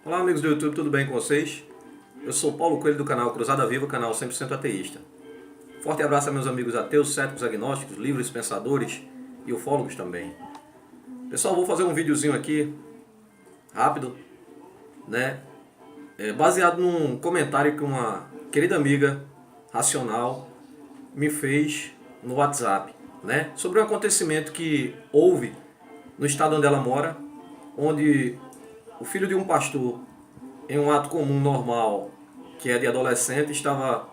Olá amigos do YouTube, tudo bem com vocês? Eu sou Paulo Coelho do canal Cruzada Viva, canal 100% ateísta. Forte abraço a meus amigos ateus, céticos, agnósticos, livres, pensadores e ufólogos também. Pessoal, vou fazer um videozinho aqui, rápido, né? Baseado num comentário que uma querida amiga racional me fez no WhatsApp, né? Sobre um acontecimento que houve no estado onde ela mora, onde o filho de um pastor, em um ato comum normal, que é de adolescente, estava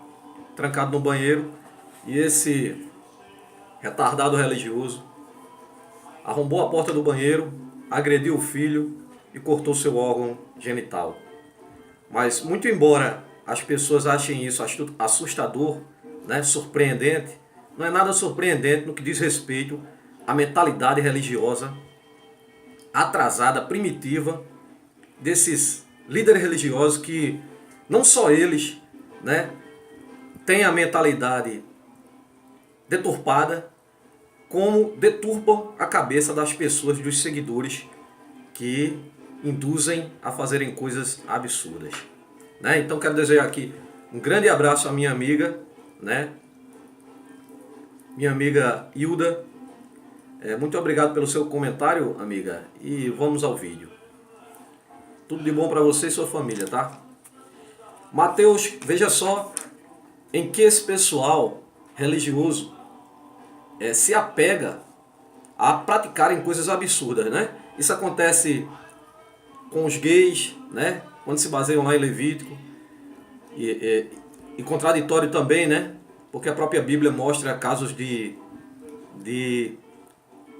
trancado no banheiro e esse retardado religioso arrombou a porta do banheiro, agrediu o filho e cortou seu órgão genital. Mas muito embora as pessoas achem isso assustador, né, surpreendente, não é nada surpreendente no que diz respeito à mentalidade religiosa atrasada, primitiva, desses líderes religiosos que não só eles, né, têm a mentalidade deturpada, como deturpam a cabeça das pessoas, dos seguidores que induzem a fazerem coisas absurdas, né? Então quero desejar aqui um grande abraço à minha amiga, né? Minha amiga Hilda. Muito obrigado pelo seu comentário, amiga, e vamos ao vídeo. Tudo de bom para você e sua família, tá? Mateus, veja só em que esse pessoal religioso se apega a praticarem coisas absurdas, né? Isso acontece com os gays, né? Quando se baseiam lá em Levítico. E contraditório também, né? Porque a própria Bíblia mostra casos de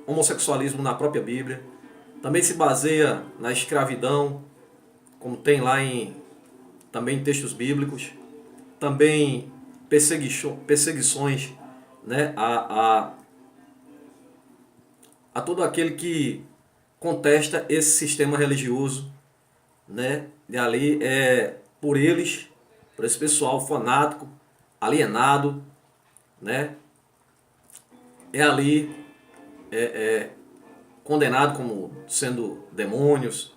homossexualismo na própria Bíblia. Também se baseia na escravidão, como tem lá também em textos bíblicos. Também perseguições, né, a todo aquele que contesta esse sistema religioso, né? E ali por eles, por esse pessoal fanático, alienado, né? Ali condenado como sendo demônios,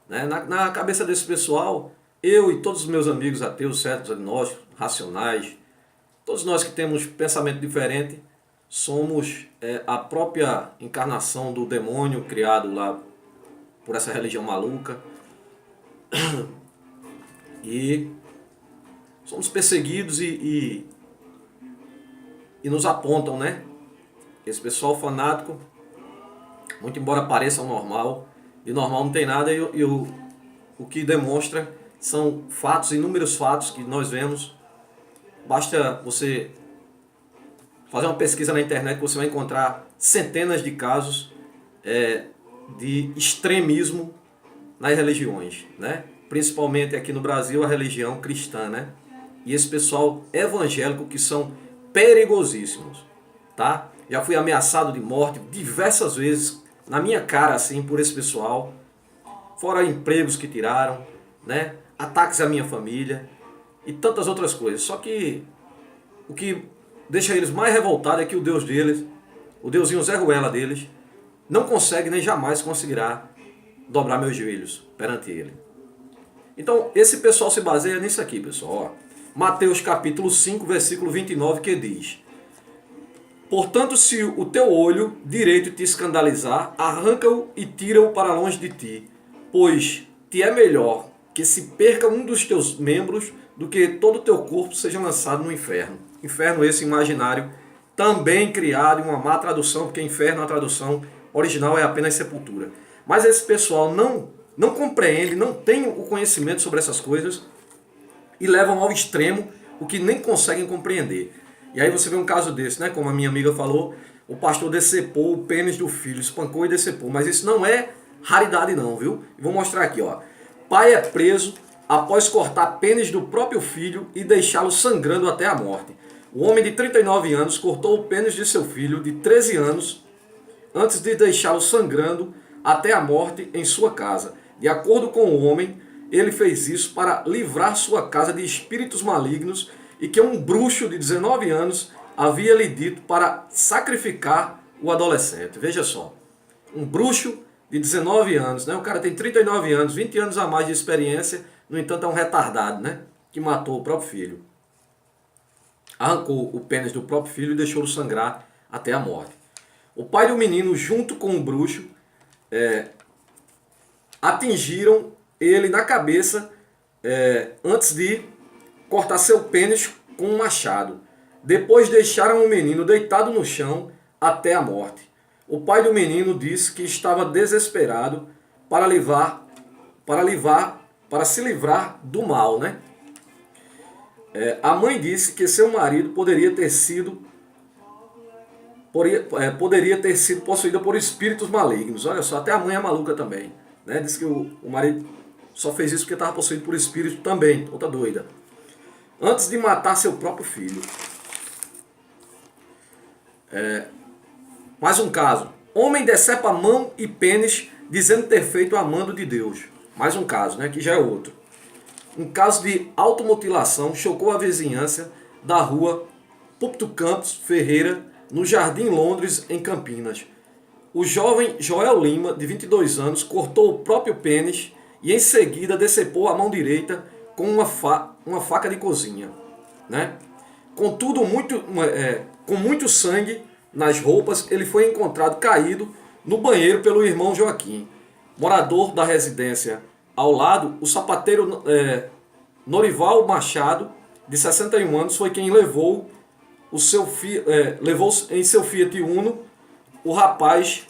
né? Na cabeça desse pessoal, eu e todos os meus amigos ateus, céticos, agnósticos, racionais, todos nós que temos pensamento diferente, somos a própria encarnação do demônio criado lá por essa religião maluca. E somos perseguidos e nos apontam, né? Esse pessoal fanático, muito embora pareça normal, de normal não tem nada, e o que demonstra são fatos, inúmeros fatos que nós vemos. Basta você fazer uma pesquisa na internet que você vai encontrar centenas de casos de extremismo nas religiões, né? Principalmente aqui no Brasil, a religião cristã, né? E esse pessoal evangélico que são perigosíssimos, tá? Já fui ameaçado de morte diversas vezes na minha cara, assim, por esse pessoal. Fora empregos que tiraram, né? Ataques à minha família e tantas outras coisas. Só que o que deixa eles mais revoltados é que o Deus deles, o Deusinho Zé Ruela deles, não consegue nem jamais conseguirá dobrar meus joelhos perante ele. Então esse pessoal se baseia nisso aqui, pessoal. Ó. Mateus capítulo 5, versículo 29, que diz: portanto, se o teu olho direito te escandalizar, arranca-o e tira-o para longe de ti, pois te é melhor que se perca um dos teus membros do que todo o teu corpo seja lançado no inferno. Inferno esse imaginário, também criado em uma má tradução, porque inferno, a tradução original é apenas sepultura. Mas esse pessoal não compreende, não tem o conhecimento sobre essas coisas e levam ao extremo o que nem conseguem compreender. E aí você vê um caso desse, né? Como a minha amiga falou, o pastor decepou o pênis do filho, espancou e decepou. Mas isso não é raridade não, viu? Vou mostrar aqui, ó. Pai é preso após cortar pênis do próprio filho e deixá-lo sangrando até a morte. O homem de 39 anos cortou o pênis de seu filho de 13 anos antes de deixá-lo sangrando até a morte em sua casa. De acordo com o homem, ele fez isso para livrar sua casa de espíritos malignos e que um bruxo de 19 anos havia lhe dito para sacrificar o adolescente. Veja só, um bruxo de 19 anos, né? O cara tem 39 anos, 20 anos a mais de experiência, no entanto é um retardado, né? Que matou o próprio filho. Arrancou o pênis do próprio filho e deixou-o sangrar até a morte. O pai do menino, junto com o bruxo, atingiram ele na cabeça antes de cortar seu pênis com um machado. Depois deixaram o menino deitado no chão até a morte. O pai do menino disse que estava desesperado para se livrar do mal, né? A mãe disse que seu marido poderia ter sido possuída por espíritos malignos. Olha só, até a mãe é maluca também, né? Diz que o marido só fez isso porque estava possuído por espírito também, outra doida. Antes de matar seu próprio filho. Mais um caso. Homem decepa mão e pênis dizendo ter feito a mando de Deus. Mais um caso, né? Que já é outro. Um caso de automutilação chocou a vizinhança da rua Púlpito Campos Ferreira, no Jardim Londres, em Campinas. O jovem Joel Lima, de 22 anos, cortou o próprio pênis e em seguida decepou a mão direita com uma faca de cozinha, né? Contudo, com muito sangue nas roupas, ele foi encontrado caído no banheiro pelo irmão Joaquim. Morador da residência ao lado, o sapateiro Norival Machado, de 61 anos, foi quem levou em seu Fiat Uno o rapaz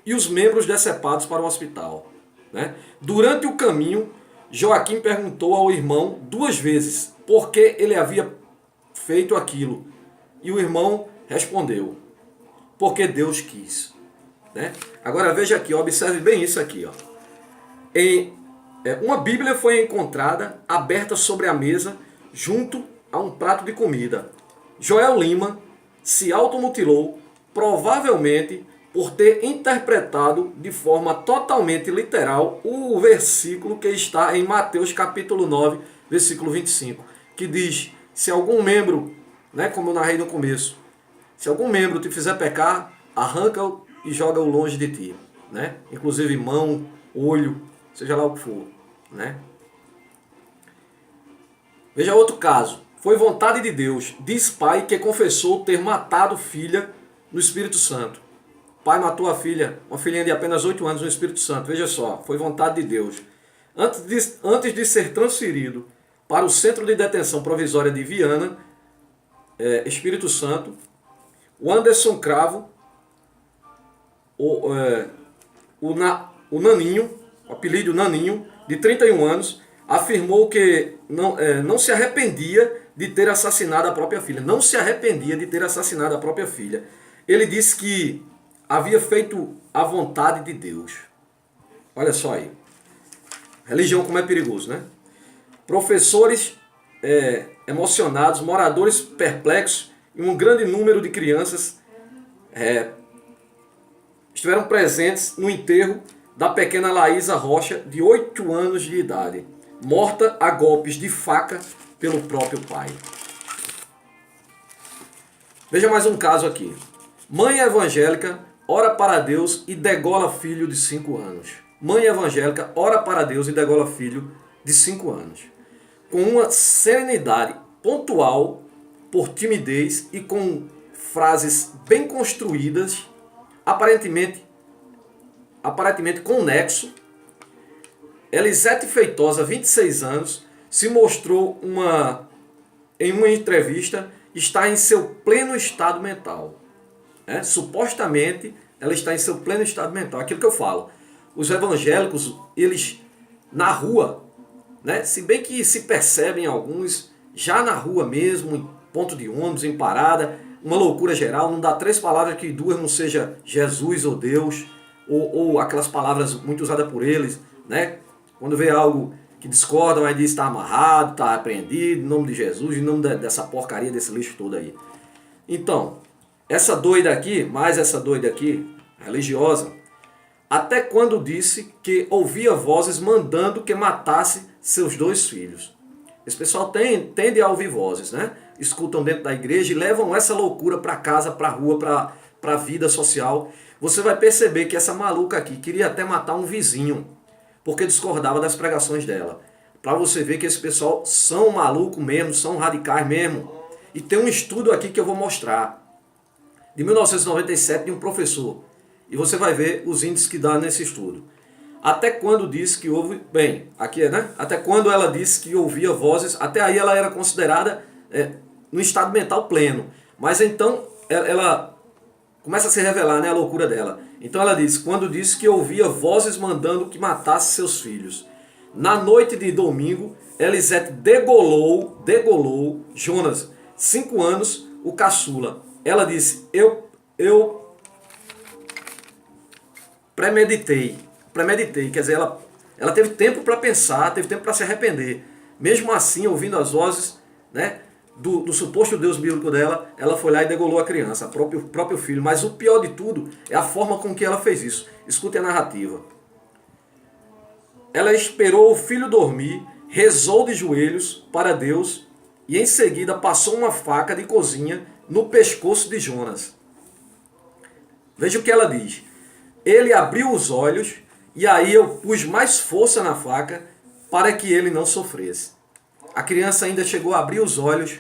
e os membros decepados para o hospital, né? Durante o caminho, Joaquim perguntou ao irmão 2 vezes por que ele havia feito aquilo. E o irmão respondeu: porque Deus quis, né? Agora veja aqui, observe bem isso aqui, ó. Uma Bíblia foi encontrada aberta sobre a mesa junto a um prato de comida. Joel Lima se automutilou, provavelmente por ter interpretado de forma totalmente literal o versículo que está em Mateus capítulo 9, versículo 25, que diz: se algum membro, né, como eu narrei no começo, se algum membro te fizer pecar, arranca-o e joga-o longe de ti, né? Inclusive mão, olho, seja lá o que for, né? Veja outro caso. Foi vontade de Deus, diz pai que confessou ter matado filha no Espírito Santo. Pai matou a filha, uma filhinha de apenas 8 anos no Espírito Santo. Veja só, foi vontade de Deus. Antes de ser transferido para o Centro de Detenção Provisória de Viana, Espírito Santo, o Anderson Cravo, o Naninho, o apelido Naninho, de 31 anos, afirmou que não se arrependia de ter assassinado a própria filha. Não se arrependia de ter assassinado a própria filha. Ele disse que havia feito a vontade de Deus. Olha só aí. Religião como é perigoso, né? Professores emocionados, moradores perplexos e um grande número de crianças estiveram presentes no enterro da pequena Laísa Rocha, de 8 anos de idade, morta a golpes de faca pelo próprio pai. Veja mais um caso aqui. Mãe evangélica ora para Deus e degola filho de 5 anos. Mãe evangélica ora para Deus e degola filho de 5 anos. Com uma serenidade pontual, por timidez e com frases bem construídas, aparentemente com nexo, Elisete Feitosa, 26 anos, se mostrou em uma entrevista, está em seu pleno estado mental. Supostamente, ela está em seu pleno estado mental. Aquilo que eu falo. Os evangélicos, eles, na rua, né, se bem que se percebem alguns, já na rua mesmo, em ponto de ônibus, em parada, uma loucura geral, não dá 3 palavras que 2 não seja Jesus ou Deus, ou aquelas palavras muito usadas por eles, né? Quando vê algo que discordam, aí diz está amarrado, está apreendido, em nome de Jesus, em nome dessa porcaria, desse lixo todo aí. Então, essa doida aqui, religiosa, até quando disse que ouvia vozes mandando que matasse seus 2 filhos. Esse pessoal tende a ouvir vozes, né? Escutam dentro da igreja e levam essa loucura para casa, para a rua, para a vida social. você vai perceber que essa maluca aqui queria até matar um vizinho, porque discordava das pregações dela. Para você ver que esse pessoal são maluco mesmo, são radicais mesmo. E tem um estudo aqui que eu vou mostrar, de 1997, de um professor. E você vai ver os índices que dá nesse estudo. Até quando disse que houve... Bem, aqui é, né? Até quando ela disse que ouvia vozes, até aí ela era considerada no estado mental pleno. Mas então ela começa a se revelar, né, a loucura dela. Então ela diz, quando disse que ouvia vozes mandando que matasse seus filhos. Na noite de domingo, Elisete degolou Jonas, 5 anos, o caçula. Ela disse, eu premeditei, quer dizer, ela teve tempo para pensar, teve tempo para se arrepender. Mesmo assim, ouvindo as vozes, né, do suposto Deus bíblico dela, ela foi lá e degolou a criança, o próprio filho. Mas o pior de tudo é a forma com que ela fez isso. Escute a narrativa. Ela esperou o filho dormir, rezou de joelhos para Deus e em seguida passou uma faca de cozinha no pescoço de Jonas. Veja o que ela diz. Ele abriu os olhos e aí eu pus mais força na faca para que ele não sofresse. A criança ainda chegou a abrir os olhos,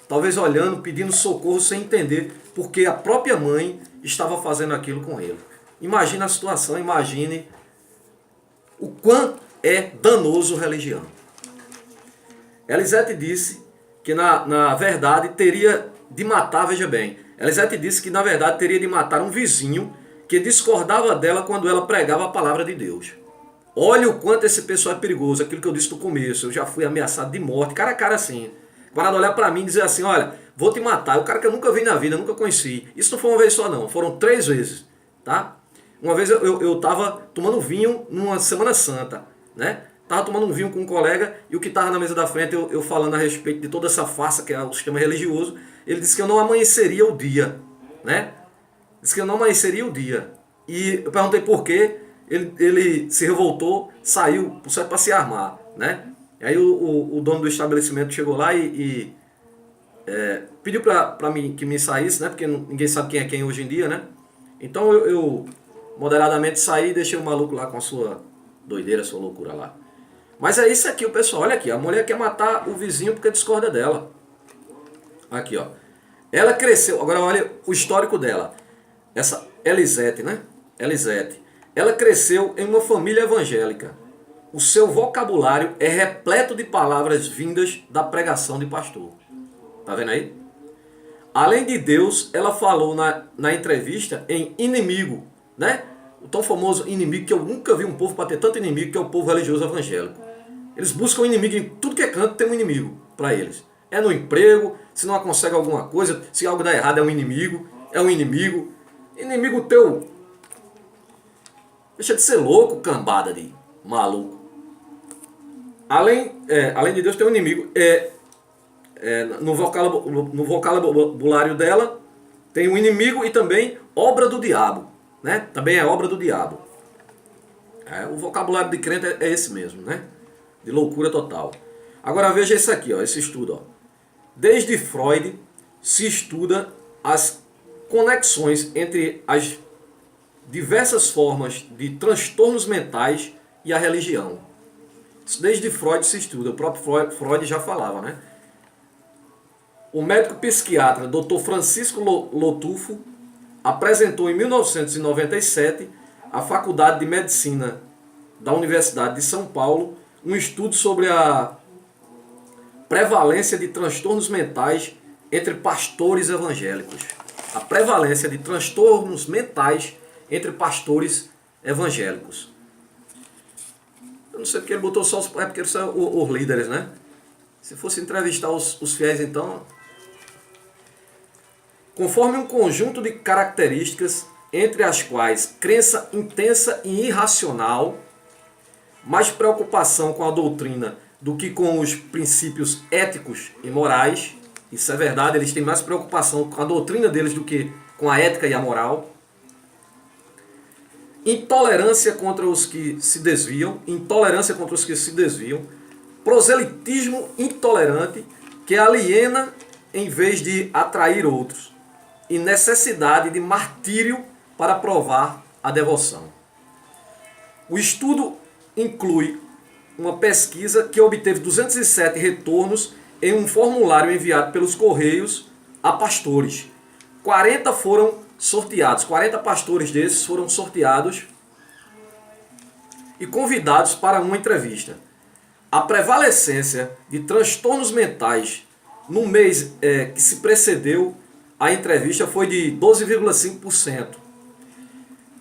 talvez olhando, pedindo socorro sem entender porque a própria mãe estava fazendo aquilo com ele. Imagine a situação, imagine o quanto é danoso religião. Elisete disse que na verdade teria de matar, veja bem, Elisete disse que na verdade teria de matar um vizinho que discordava dela quando ela pregava a palavra de Deus. Olha o quanto esse pessoal é perigoso, aquilo que eu disse no começo, eu já fui ameaçado de morte, cara a cara assim. Para olhar para mim e dizer assim, olha, vou te matar, o cara que eu nunca vi na vida, nunca conheci. Isso não foi uma vez só não, foram 3 vezes, tá? Uma vez eu estava tomando vinho numa Semana Santa, né? Estava tomando um vinho com um colega e o que estava na mesa da frente, eu falando a respeito de toda essa farsa que é o sistema religioso, ele disse que eu não amanheceria o dia, né? Disse que eu não amanheceria o dia. E eu perguntei por quê, ele se revoltou, saiu para se armar, né? Aí o dono do estabelecimento chegou lá e pediu para mim que me saísse, né? Porque ninguém sabe quem é quem hoje em dia, né? Então eu moderadamente saí e deixei o maluco lá com a sua doideira, a sua loucura lá. Mas é isso aqui, o pessoal, olha aqui, a mulher quer matar o vizinho porque discorda dela. Aqui, ó. Ela cresceu, agora olha o histórico dela. Essa Elisete, né? Elisete. Ela cresceu em uma família evangélica. O seu vocabulário é repleto de palavras vindas da pregação de pastor. Tá vendo aí? Além de Deus, ela falou na entrevista em inimigo, né? O tão famoso inimigo que eu nunca vi um povo para ter tanto inimigo, que é o povo religioso evangélico. Eles buscam inimigo em tudo que é canto, tem um inimigo para eles. É no emprego, se não consegue alguma coisa, se algo dá errado é um inimigo. Inimigo teu. Deixa de ser louco, cambada de maluco. Além de Deus tem um inimigo. No vocabulário dela tem um inimigo e também obra do diabo, né? Também é obra do diabo. O vocabulário de crente é esse mesmo, né? De loucura total. Agora veja isso aqui, ó, esse estudo. Ó. Desde Freud se estuda as conexões entre as diversas formas de transtornos mentais e a religião. Isso desde Freud se estuda. O próprio Freud já falava, né? O médico psiquiatra Dr. Francisco Lotufo apresentou em 1997 à Faculdade de Medicina da Universidade de São Paulo um estudo sobre a prevalência de transtornos mentais entre pastores evangélicos. A prevalência de transtornos mentais entre pastores evangélicos. Eu não sei porque ele botou só os... porque eles são os líderes, né? Se fosse entrevistar os fiéis, então... Conforme um conjunto de características, entre as quais crença intensa e irracional, mais preocupação com a doutrina do que com os princípios éticos e morais. Isso é verdade, eles têm mais preocupação com a doutrina deles do que com a ética e a moral. Intolerância contra os que se desviam, proselitismo intolerante que aliena em vez de atrair outros, e necessidade de martírio para provar a devoção. O estudo inclui uma pesquisa que obteve 207 retornos em um formulário enviado pelos Correios a pastores. 40 foram sorteados, 40 pastores desses foram sorteados e convidados para uma entrevista. A prevalecência de transtornos mentais no mês que se precedeu à entrevista foi de 12,5%.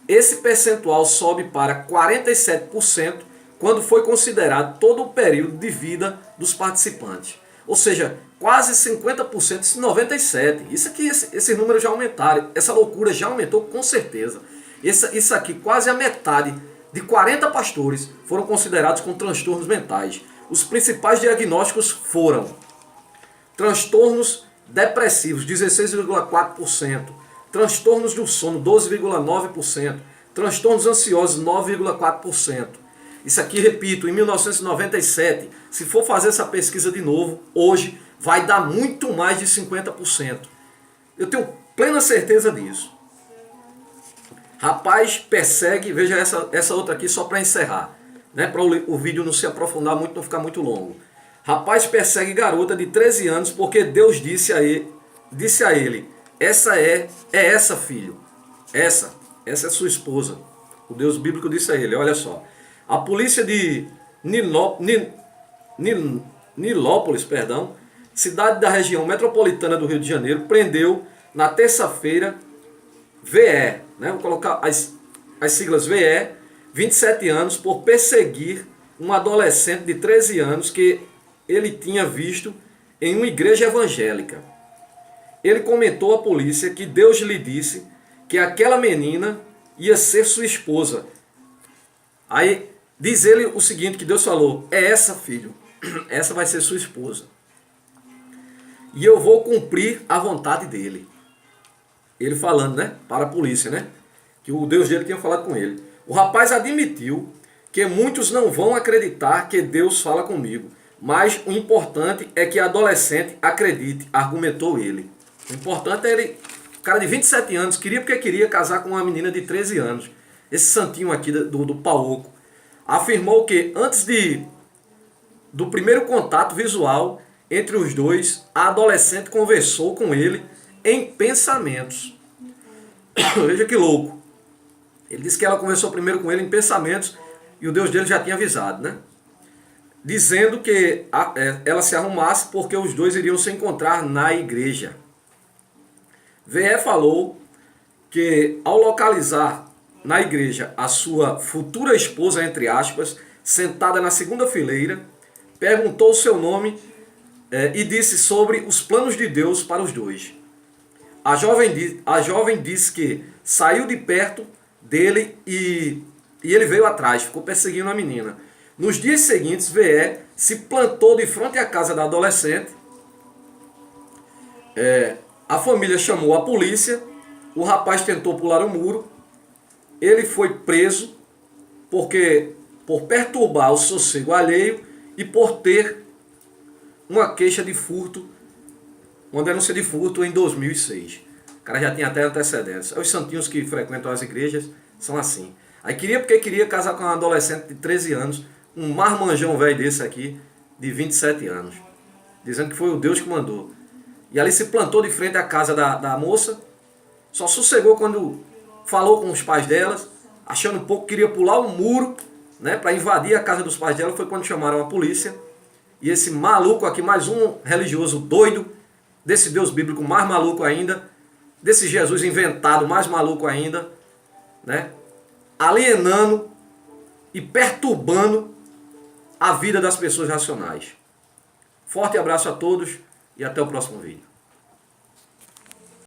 Esse percentual sobe para 47% quando foi considerado todo o período de vida dos participantes. Ou seja, quase 50%, 97%. Isso aqui, esses números já aumentaram, essa loucura já aumentou com certeza. Isso aqui, quase a metade de 40 pastores foram considerados com transtornos mentais. Os principais diagnósticos foram transtornos depressivos, 16,4%, transtornos do sono, 12,9%, transtornos ansiosos, 9,4%. Isso aqui, repito, em 1997, se for fazer essa pesquisa de novo, hoje vai dar muito mais de 50%. Eu tenho plena certeza disso. Rapaz persegue, veja essa outra aqui só para encerrar, né, para o vídeo não se aprofundar muito, não ficar muito longo. Rapaz persegue garota de 13 anos porque Deus disse a ele, essa filho, essa é sua esposa. O Deus bíblico disse a ele, olha só. A polícia de Nilópolis, cidade da região metropolitana do Rio de Janeiro, prendeu na terça-feira VE, né, vou colocar as siglas VE, 27 anos, por perseguir um adolescente de 13 anos que ele tinha visto em uma igreja evangélica. Ele comentou à polícia que Deus lhe disse que aquela menina ia ser sua esposa. Aí diz ele o seguinte, que Deus falou, essa filho, essa vai ser sua esposa. E eu vou cumprir a vontade dele. Ele falando, né, para a polícia, né, que o Deus dele tinha falado com ele. O rapaz admitiu que muitos não vão acreditar que Deus fala comigo, mas o importante é que a adolescente acredite, argumentou ele. O importante é ele, o cara de 27 anos, queria porque queria casar com uma menina de 13 anos. Esse santinho aqui do Pauoco. Afirmou que antes do primeiro contato visual entre os dois, a adolescente conversou com ele em pensamentos. Veja que louco. Ele disse que ela conversou primeiro com ele em pensamentos e o Deus dele já tinha avisado, né? Dizendo que ela se arrumasse porque os dois iriam se encontrar na igreja. VE falou que ao localizar na igreja a sua futura esposa, entre aspas, sentada na segunda fileira, perguntou o seu nome e disse sobre os planos de Deus para os dois. A jovem disse que saiu de perto dele e ele veio atrás, ficou perseguindo a menina. Nos dias seguintes, VE se plantou de frente à casa da adolescente. A família chamou a polícia, o rapaz tentou pular o muro, ele foi preso por perturbar o sossego alheio e por ter uma queixa de furto, uma denúncia de furto em 2006. O cara já tinha até antecedentes. Os santinhos que frequentam as igrejas são assim. Aí queria casar com uma adolescente de 13 anos, um marmanjão velho desse aqui, de 27 anos. Dizendo que foi o Deus que mandou. E ali se plantou de frente à casa da moça, só sossegou quando falou com os pais delas, achando um pouco que queria pular o muro, né, para invadir a casa dos pais dela, foi quando chamaram a polícia. E esse maluco aqui, mais um religioso doido, desse Deus bíblico mais maluco ainda, desse Jesus inventado mais maluco ainda, né, alienando e perturbando a vida das pessoas racionais. Forte abraço a todos e até o próximo vídeo.